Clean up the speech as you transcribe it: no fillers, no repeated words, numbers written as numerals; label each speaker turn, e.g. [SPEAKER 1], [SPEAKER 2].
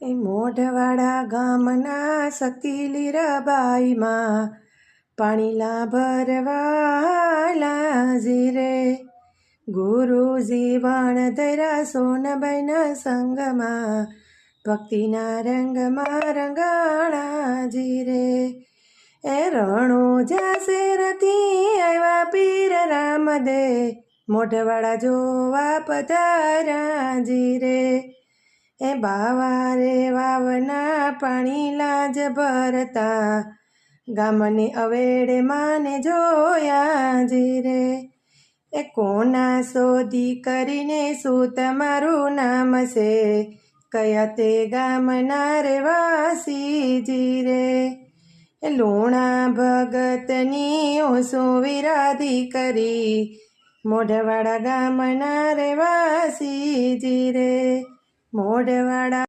[SPEAKER 1] એ મોઢવાડા ગામના સતી લીરાબાઈમાં પાણીલા ભરવા લાજી રે. ગુરુજી વણધરા સોનબાઈના સંગમાં ભક્તિના રંગમાં રંગાણાજી રે. એ રણુજા શેરથી આવ્યા પીર રામદે મોઢવાડા જોવા પધારાજી રે. એ બાવા રે વાવના પાણી લાજ ભરતા ગામને અવેડે માને જોયાજી રે. એ કોના શોધી કરીને શું તમારું નામ છે, કયા તે ગામના રે વાસીજી રે. એ લુણા ભગતની શું વિરાધી કરી મોઢવાડા ગામના રે વાસીજી રે. મોઢવાડા